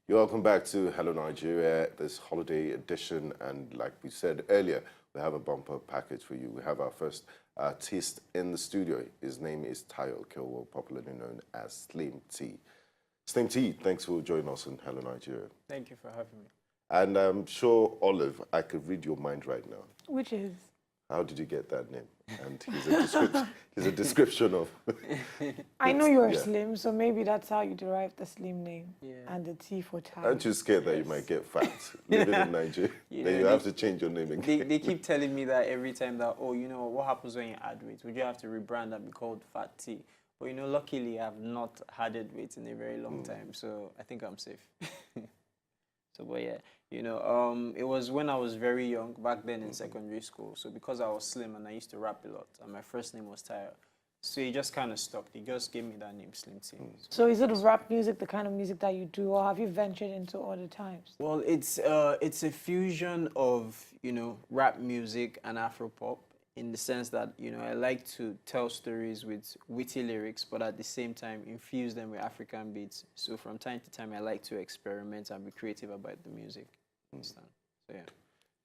You're welcome back to Hello Nigeria, this holiday edition. And like we said earlier, we have a bumper package for you. We have our first artist in the studio. His name is Tayo Kilwell, popularly known as Slim T. Slim T, thanks for joining us in Hello Nigeria. Thank you for having me. And I'm sure, Olive, I could read your mind right now. Which is? How did you get that name? And here's a description of... I know you're slim, so maybe that's how you derived the slim name. Yeah. And the T for Tayo. Aren't you scared that you might get fat living in Nigeria? Then you have to change your name again. They keep telling me that every time that, oh, you know, what happens when you add weight? Would you have to rebrand and be called Fat T? But, you know, luckily I've not added weight in a very long time, so I think I'm safe. So, but yeah, you know, it was when I was very young, back then in secondary school. So because I was slim and I used to rap a lot, and my first name was Tayo, so it just kind of stuck. They just gave me that name, Slim T. So is it rap music, the kind of music that you do, or have you ventured into other types? Well, it's a fusion of, you know, rap music and Afro-pop, in the sense that, you know, I like to tell stories with witty lyrics, but at the same time infuse them with African beats. So from time to time, I like to experiment and be creative about the music. Understand? So yeah.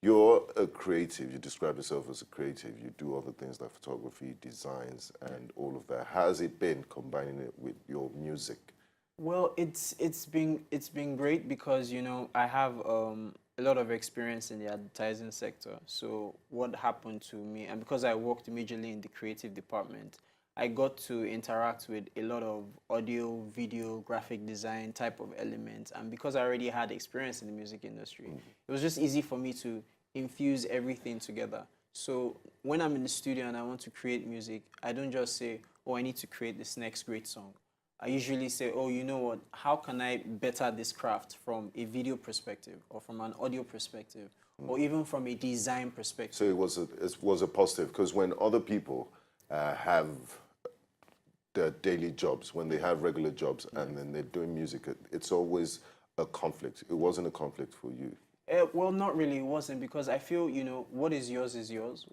You're a creative. You describe yourself as a creative. You do other things like photography, designs, and all of that. How has it been combining it with your music? Well, it's been great because, you know, I have a lot of experience in the advertising sector. So what happened to me, and because I worked majorly in the creative department, I got to interact with a lot of audio, video, graphic design type of elements. And because I already had experience in the music industry, it was just easy for me to infuse everything together. So when I'm in the studio and I want to create music, I don't just say, oh, I need to create this next great song. I usually say, oh, you know what, how can I better this craft from a video perspective or from an audio perspective or even from a design perspective? So it was a positive, because when other people have their daily jobs, when they have regular jobs and then they're doing music, it's always a conflict. It wasn't a conflict for you. Well, not really, it wasn't, because I feel, you know, what is yours is yours.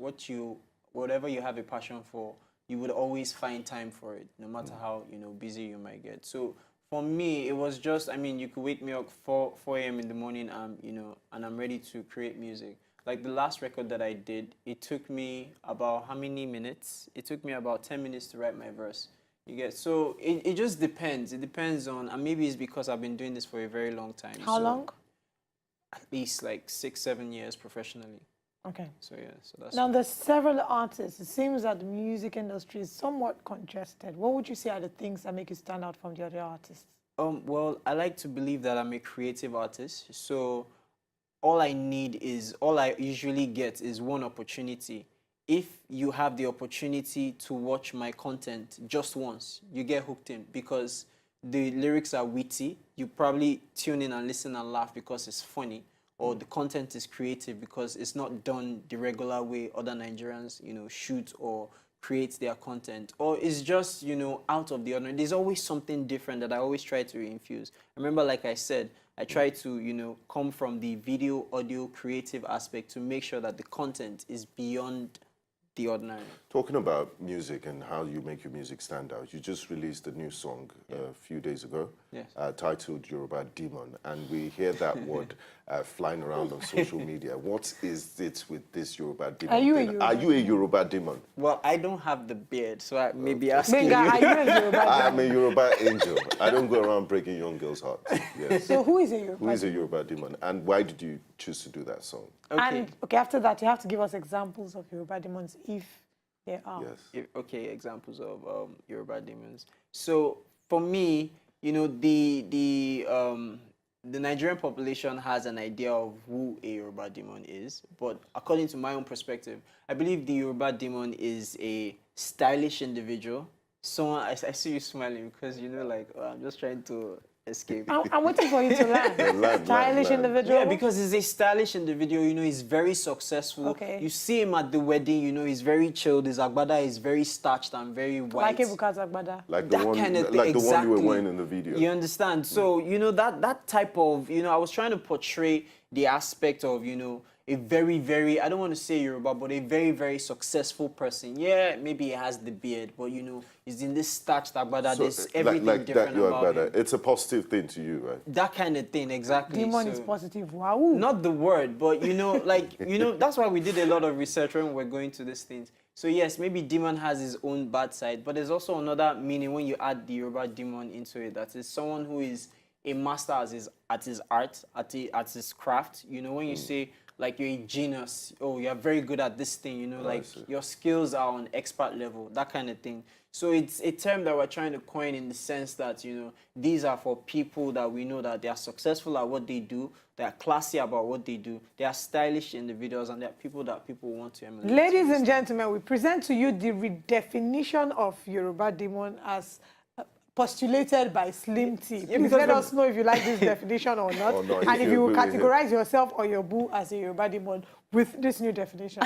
Whatever you have a passion for, you would always find time for it, no matter how, you know, busy you might get. So for me, it was just, I mean, you could wake me up 4 a.m. in the morning, you know, and I'm ready to create music. Like the last record that I did, it took me about how many minutes? It took me about 10 minutes to write my verse. You get, so it just depends. It depends on, and maybe it's because I've been doing this for a very long time. How long? At least like 6, 7 years professionally. Okay. So yeah, so that's... Now, there's several artists. It seems that the music industry is somewhat congested. What would you say are the things that make you stand out from the other artists? Well, I like to believe that I'm a creative artist. So all I usually get is one opportunity. If you have the opportunity to watch my content just once, you get hooked in because the lyrics are witty. You probably tune in and listen and laugh because it's funny. Or the content is creative because it's not done the regular way other Nigerians, you know, shoot or create their content. Or it's just, you know, out of the ordinary. There's always something different that I always try to infuse. I remember, like I said, I try to, you know, come from the video, audio, creative aspect to make sure that the content is beyond the ordinary. Talking about music and how you make your music stand out, you just released a new song a few days ago, titled Yoruba Demon, and we hear that word flying around on social media. What is it with this Yoruba Demon? Are you a Yoruba demon? Well, I don't have the beard, so I may be asking you. Are you a Yoruba demon? I'm a Yoruba angel. I don't go around breaking young girls' hearts. Yes. So who is a Yoruba demon? Who is a Yoruba demon, and why did you choose to do that song? Okay. And after that, you have to give us examples of Yoruba demons if there are. Yes. Examples of Yoruba demons. So for me, you know, the Nigerian population has an idea of who a Yoruba demon is, but according to my own perspective, I believe the Yoruba demon is a stylish individual. Someone, I see you smiling because, you know, like, oh, I'm just trying to escape. I'm waiting for you to land. Stylish individual? Yeah, because he's a stylish individual, you know, he's very successful. Okay. You see him at the wedding, you know, he's very chilled. His agbada is very starched and very white. Like Ebuka's agbada? Like the one, kind of like the one you were wearing in the video. You understand? So, you know, that type of, you know, I was trying to portray the aspect of, you know, a very, very, I don't want to say Yoruba, but a very, very successful person. Yeah, maybe he has the beard, but you know, he's in this starched agbada, there's everything like different that, you are about better. him. It's a positive thing to you, right? That kind of thing, exactly. Demon So- is positive. Wow. not the word, but you know, like, you know, that's why we did a lot of research when we're going to these things. So yes, maybe demon has his own bad side, but there's also another meaning when you add the Yoruba demon into it. That is someone who is a master at his art, at his craft. You know, when you say like you're a genius, oh, you're very good at this thing, you know, like your skills are on expert level, that kind of thing. So it's a term that we're trying to coin in the sense that, you know, these are for people that we know that they are successful at what they do, they are classy about what they do, they are stylish individuals, and they are people that people want to emulate. Ladies and gentlemen, we present to you the redefinition of Yoruba demon as postulated by Slim T. Please let us know if you like this definition or not, Or not, and if if you you will agree with him. categorize yourself or your boo as a Yoruba demon with this new definition.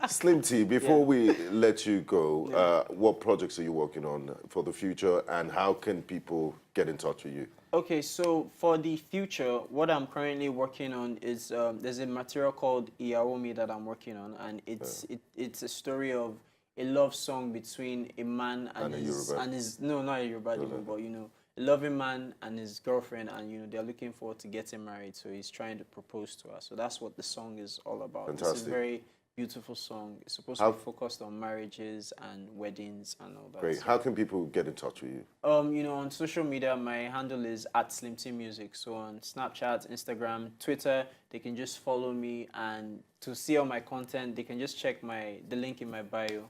Slim T, before we let you go, what projects are you working on for the future, and how can people get in touch with you? Okay, so for the future, what I'm currently working on is there's a material called Iyaomi that I'm working on, and it's a story of a love song between a man and his no, not a Yoruba demon, but you know, a loving man and his girlfriend, and you know, they're looking forward to getting married, so he's trying to propose to her. So that's what the song is all about. Fantastic. It's a very beautiful song. It's supposed to be focused on marriages and weddings and all that. Great. So, How can people get in touch with you? you know, on social media, my handle is @SlimTMusic. So on Snapchat, Instagram, Twitter, they can just follow me, and to see all my content, they can just check the link in my bio.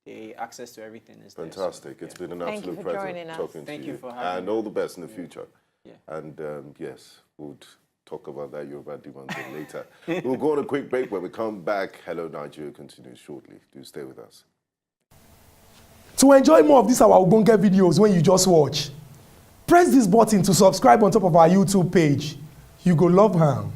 The access to everything is there. Fantastic. So, It's been an Thank you absolute for joining pleasure us. talking Thank to you you. for having And me. all the best in the future. Yeah. And yes, we'll talk about that Yoruba demon thing later. We'll go on a quick break. When we come back, Hello Nigeria continues shortly. Do stay with us. To enjoy more of these our Ogbonge videos when you just watch, press this button to subscribe on top of our YouTube page. You go love am.